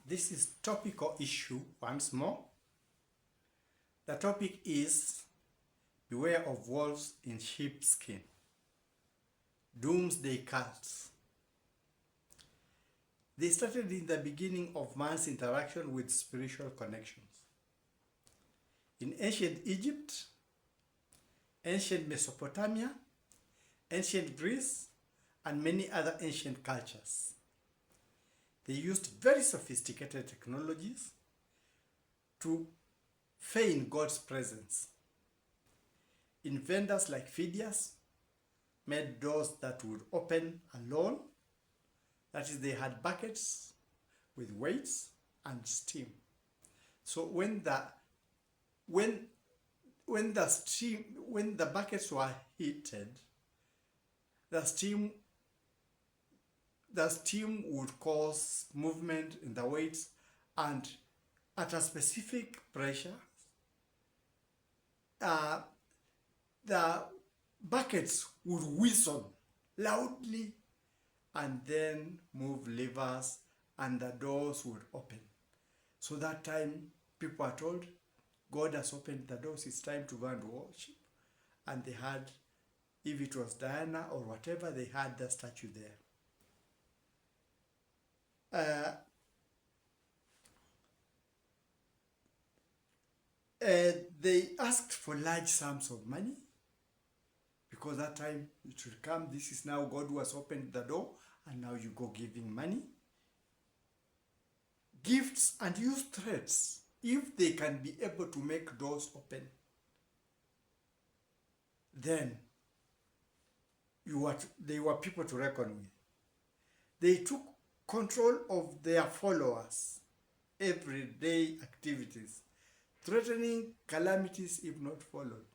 This is topical issue once more. The topic is beware of wolves in sheepskin. Doomsday cults. They started in the beginning of man's interaction with spiritual connections. In ancient Egypt, ancient Mesopotamia, ancient Greece, and many other ancient cultures. They used very sophisticated technologies to feign God's presence. Inventors like Phidias made doors that would open alone. That is, they had buckets with weights and steam. So when the buckets were heated, the steam would cause movement in the weights, and at a specific pressure, the buckets would whistle loudly and then move levers and the doors would open. So that time people are told, God has opened the doors, it's time to go and worship. And they had, if it was Diana or whatever, they had the statue there. They asked for large sums of money, because that time it should come, this is now God who has opened the door, and now you go giving money, gifts, and use threats if they can be able to make doors open. Then they were people to reckon with. They took control of their followers' everyday activities, threatening calamities if not followed.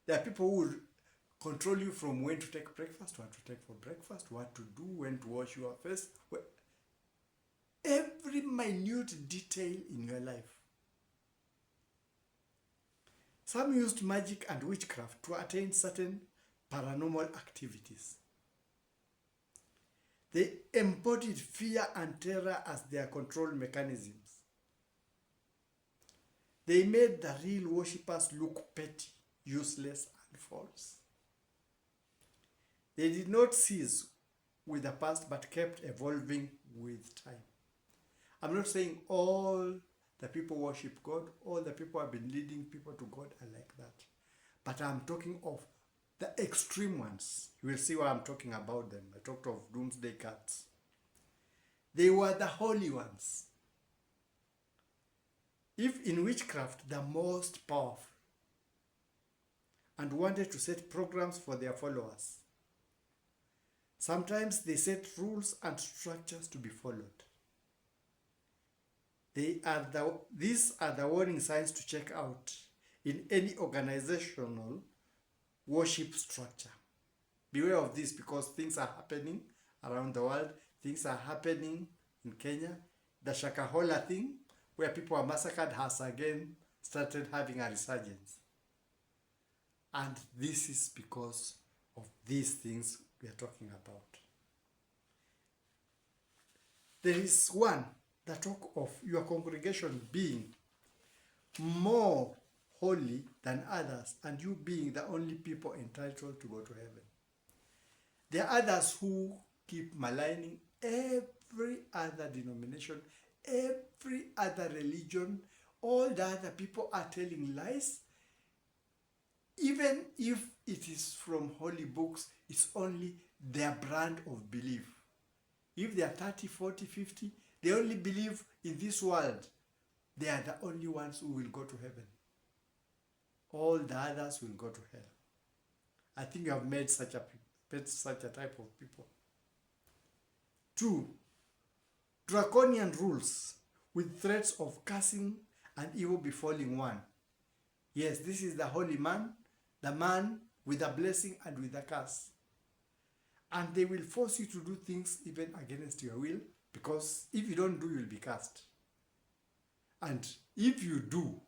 There are people who would control you from when to take breakfast, what to take for breakfast, what to do, when to wash your face, every minute detail in your life. Some used magic and witchcraft to attain certain paranormal activities. They embodied fear and terror as their control mechanisms. They made the real worshippers look petty, useless, and false. They did not cease with the past, but kept evolving with time. I'm not saying all the people worship God, all the people have been leading people to God are like that. But I'm talking of the extreme ones. You will see why I'm talking about them. I talked of doomsday cults. They were the holy ones. If in witchcraft, the most powerful, and wanted to set programs for their followers. Sometimes they set rules and structures to be followed. These are the warning signs to check out in any organizational worship structure. Beware of this, because things are happening around the world. Things are happening in Kenya. The Shakahola thing, where people are massacred, has again started having a resurgence. And this is because of these things we are talking about. There is one that talk of your congregation being more holy than others, and you being the only people entitled to go to heaven. There are others who keep maligning every other denomination, every other religion. All the other people are telling lies. Even if it is from holy books, it's only their brand of belief. If they are 30, 40, 50, they only believe in this world. They are the only ones who will go to heaven. All the others will go to hell. I think you have made such a type of people. 2, draconian rules with threats of cursing and evil befalling one. Yes, this is the holy man, the man with a blessing and with a curse. And they will force you to do things even against your will, because if you don't do, you'll be cursed. And if you do,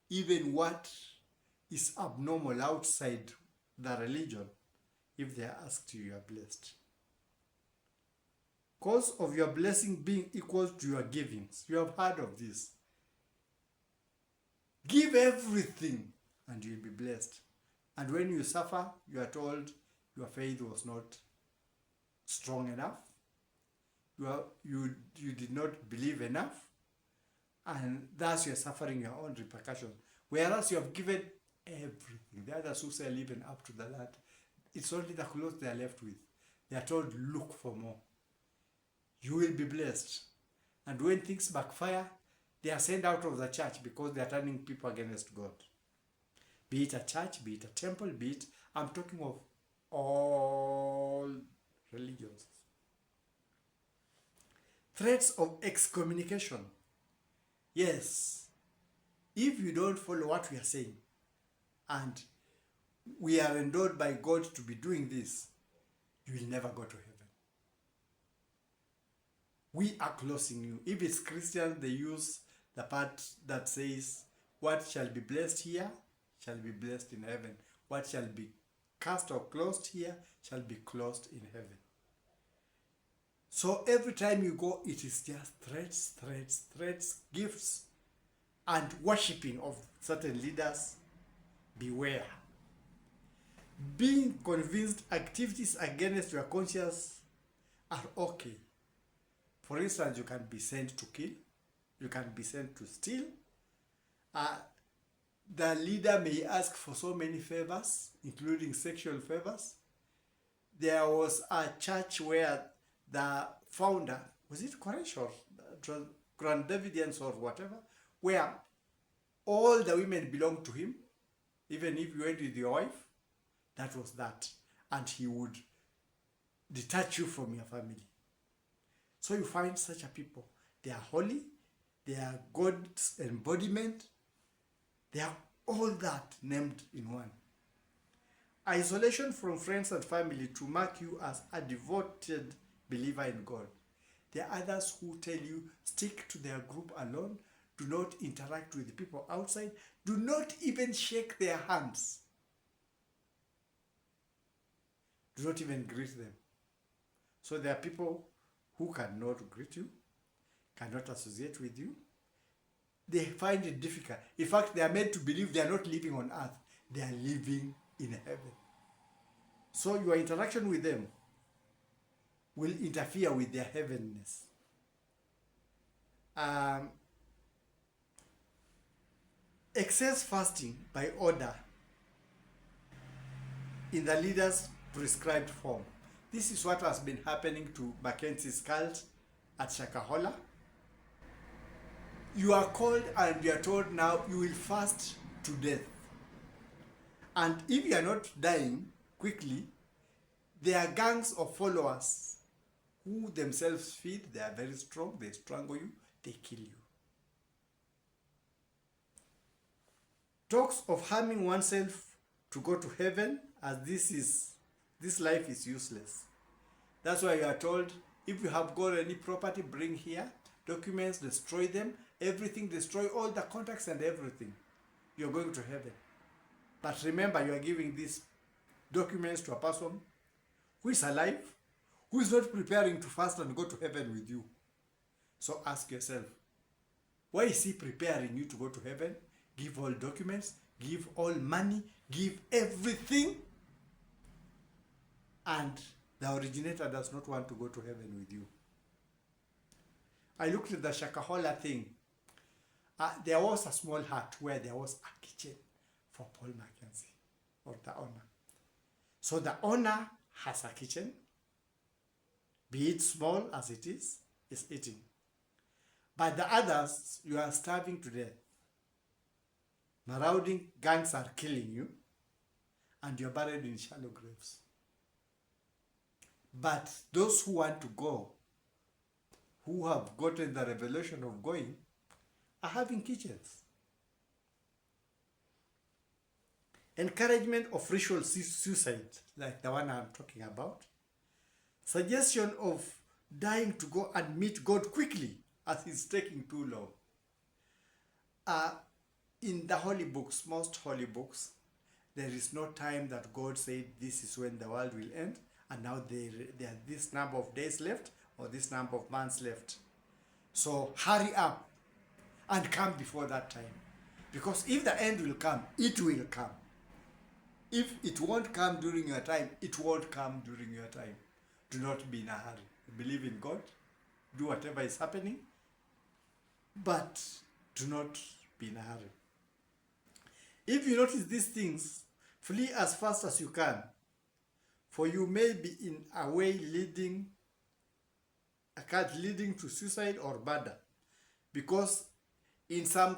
even what is abnormal outside the religion, if they are asked you, you are blessed. Cause of your blessing being equal to your givings. You have heard of this. Give everything and you'll be blessed. And when you suffer, you are told your faith was not strong enough. You did not believe enough. And thus you are suffering your own repercussions. Whereas you have given everything. The others who sell even up to the land, it's only the clothes they are left with. They are told, look for more. You will be blessed. And when things backfire, they are sent out of the church because they are turning people against God. Be it a church, be it a temple, be it, I'm talking of all religions. Threats of excommunication. Yes, if you don't follow what we are saying, and we are endowed by God to be doing this, you will never go to heaven. We are closing you. If it's Christian, they use the part that says, what shall be blessed here shall be blessed in heaven. What shall be cast or closed here shall be closed in heaven. So every time you go, it is just threats, gifts, and worshipping of certain leaders. Beware. Being convinced activities against your conscience are okay. For instance, you can be sent to kill. You can be sent to steal. The leader may ask for so many favors, including sexual favors. There was a church where the founder, was it Koresh or Grand Davidians or whatever, where all the women belonged to him, even if you went with your wife, that was that. And he would detach you from your family. So you find such a people. They are holy, they are God's embodiment, they are all that named in one. Isolation from friends and family to mark you as a devoted believer in God. There are others who tell you, stick to their group alone, do not interact with the people outside, do not even shake their hands. Do not even greet them. So there are people who cannot greet you, cannot associate with you. They find it difficult. In fact, they are made to believe they are not living on earth. They are living in heaven. So your interaction with them will interfere with their heavenness. Excess fasting by order in the leader's prescribed form. This is what has been happening to Mackenzie's cult at Shakahola. You are called and you are told now you will fast to death. And if you are not dying quickly, there are gangs of followers who themselves feed, they are very strong, they strangle you, they kill you. Talks of harming oneself to go to heaven, as this life is useless. That's why you are told, if you have got any property, bring here, documents, destroy them, everything, destroy all the contacts and everything. You're going to heaven. But remember, you are giving these documents to a person who is alive, who is not preparing to fast and go to heaven with you. So ask yourself, why is he preparing you to go to heaven? Give all documents, give all money, give everything, and the originator does not want to go to heaven with you. I looked at the Shakahola thing. There was a small hut where there was a kitchen for Paul Mackenzie, or the owner. So the owner has a kitchen, be it small as it is eating. But the others, you are starving to death. Marauding gangs are killing you, and you're buried in shallow graves. But those who want to go, who have gotten the revelation of going, are having kitchens. Encouragement of ritual suicide, like the one I'm talking about. Suggestion of dying to go and meet God quickly, as it's taking too long. In the holy books, most holy books, there is no time that God said this is when the world will end, and now there are this number of days left, or this number of months left. So hurry up and come before that time. Because if the end will come, it will come. If it won't come during your time, it won't come during your time. Do not be in a hurry. Believe in God. Do whatever is happening. But do not be in a hurry. If you notice these things, flee as fast as you can. For you may be in a way leading to suicide or murder. Because in some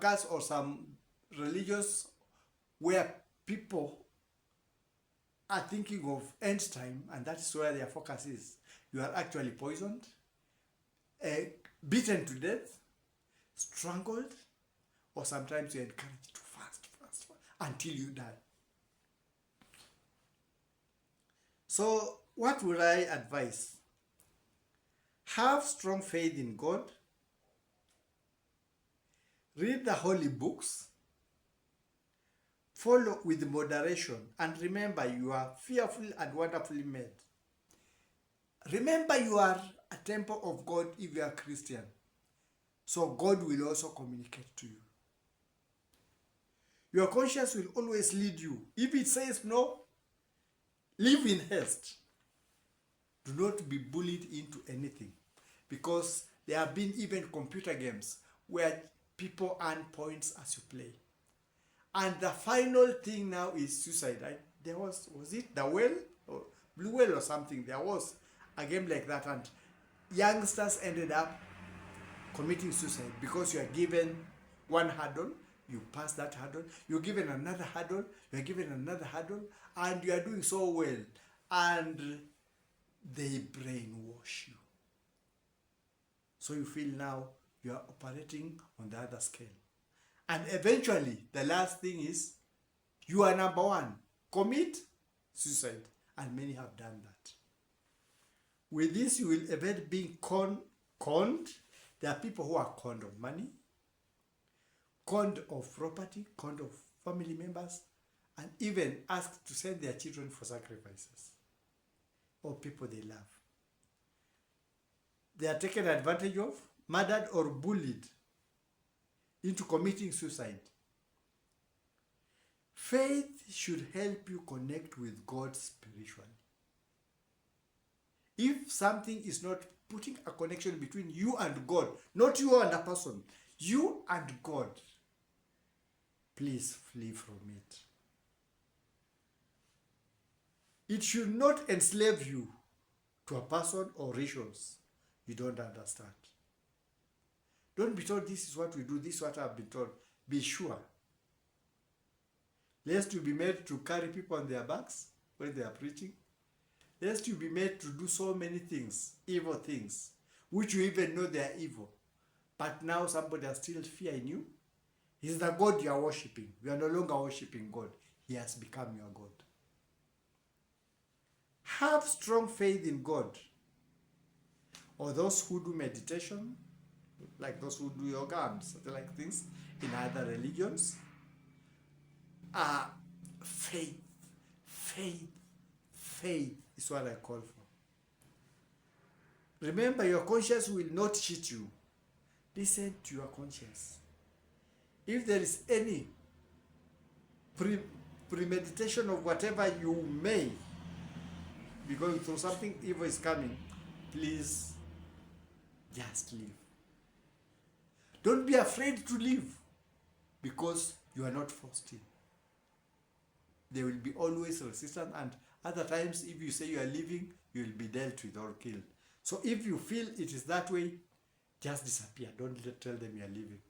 cults or some religions where people are thinking of end time, and that is where their focus is, you are actually poisoned, beaten to death, strangled, or sometimes you're encouraged to fast until you die. So what would I advise? Have strong faith in God. Read the holy books. Follow with moderation. And remember, you are fearfully and wonderfully made. Remember, you are a temple of God if you are Christian. So God will also communicate to you. Your conscience will always lead you. If it says no, live in haste. Do not be bullied into anything. Because there have been even computer games where people earn points as you play. And the final thing now is suicide. There was it the whale or blue whale or something? There was a game like that, and youngsters ended up committing suicide because you are given one hurdle, you pass that hurdle, you're given another hurdle, you're given another hurdle, and you are doing so well, and they brainwash you. So you feel now you are operating on the other scale. And eventually, the last thing is, you are number one. Commit suicide. And many have done that. With this, you will evade being conned. There are people who are conned of money, conned of property, conned of family members, and even asked to send their children for sacrifices, or people they love. They are taken advantage of, murdered, or bullied into committing suicide. Faith should help you connect with God spiritually. If something is not putting a connection between you and God, not you and a person, you and God, please flee from it. It should not enslave you to a person or rituals you don't understand. Don't be told this is what we do, this is what I've been told. Be sure. Lest you be made to carry people on their backs when they are preaching. Lest you be made to do so many things, evil things, which you even know they are evil. But now somebody has still fear in you. He's the God you are worshipping. You are no longer worshipping God. He has become your God. Have strong faith in God. Or those who do meditation, like those who do yoga and such like things in other religions. Faith is what I call for. Remember, your conscience will not cheat you. Listen to your conscience. If there is any premeditation of whatever you may be going through, something evil is coming, please just leave. Don't be afraid to leave, because you are not forced in. There will be always resistance, and other times if you say you are leaving, you will be dealt with or killed. So if you feel it is that way, just disappear. Don't tell them you are leaving.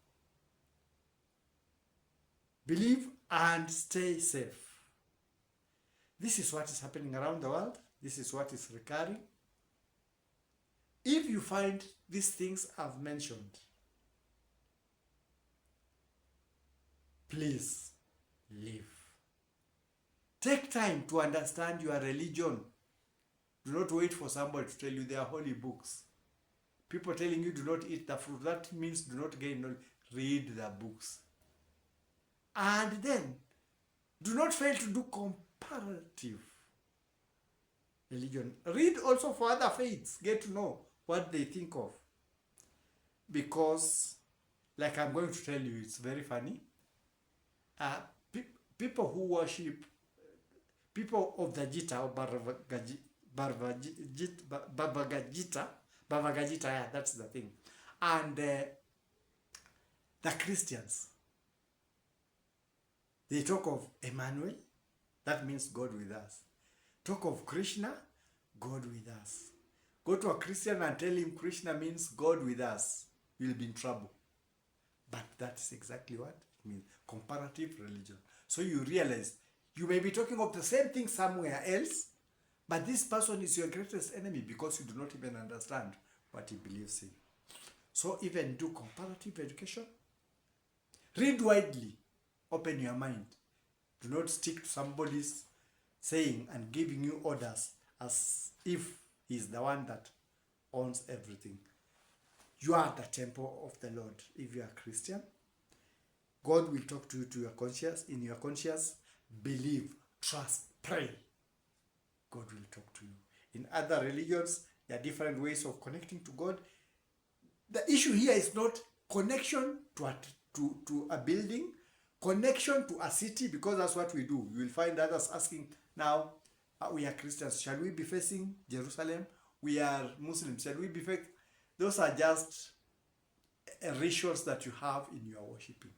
Believe and stay safe. This is what is happening around the world. This is what is recurring. If you find these things I've mentioned, please live. Take time to understand your religion. Do not wait for somebody to tell you. There are holy books. People telling you do not eat the fruit. That means do not gain knowledge. Read the books. And then, do not fail to do comparative religion. Read also for other faiths. Get to know what they think of. Because, like I'm going to tell you, it's very funny. People who worship, people of the Jita or Bhavagajita, yeah, that's the thing. And the Christians, they talk of Emmanuel, that means God with us. Talk of Krishna, God with us. Go to a Christian and tell him Krishna means God with us, you'll be in trouble. But that's exactly what it means, comparative religion. So you realize you may be talking of the same thing somewhere else, but this person is your greatest enemy because you do not even understand what he believes in. So even do comparative education. Read widely. Open your mind. Do not stick to somebody's saying and giving you orders as if he's the one that owns everything. You are the temple of the Lord. If you are a Christian, God will talk to you to your conscience. In your conscience, believe, trust, pray. God will talk to you. In other religions, there are different ways of connecting to God. The issue here is not connection to a building, connection to a city, because that's what we do. You will find others asking, now, we are Christians, shall we be facing Jerusalem? We are Muslims, shall we be facing? Those are just rituals that you have in your worshiping.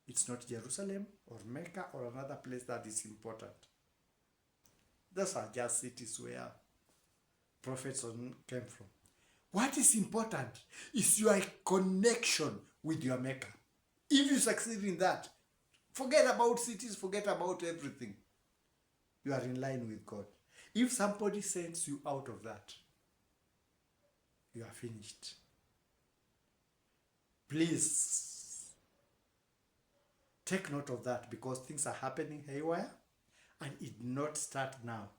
It's not Jerusalem or Mecca or another place that is important. Those are just cities where prophets came from. What is important is your connection with your Maker. If you succeed in that, forget about cities, forget about everything. You are in line with God. If somebody sends you out of that, you are finished. Please take note of that, because things are happening haywire, and it did not start now.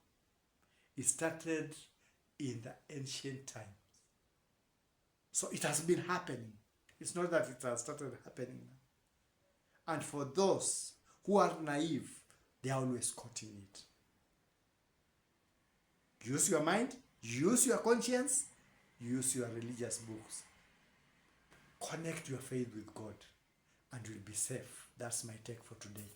It started in the ancient times. So it has been happening. It's not that it has started happening now. And for those who are naive, they are always caught in it. Use your mind, use your conscience, use your religious books. Connect your faith with God, and you'll be safe. That's my take for today.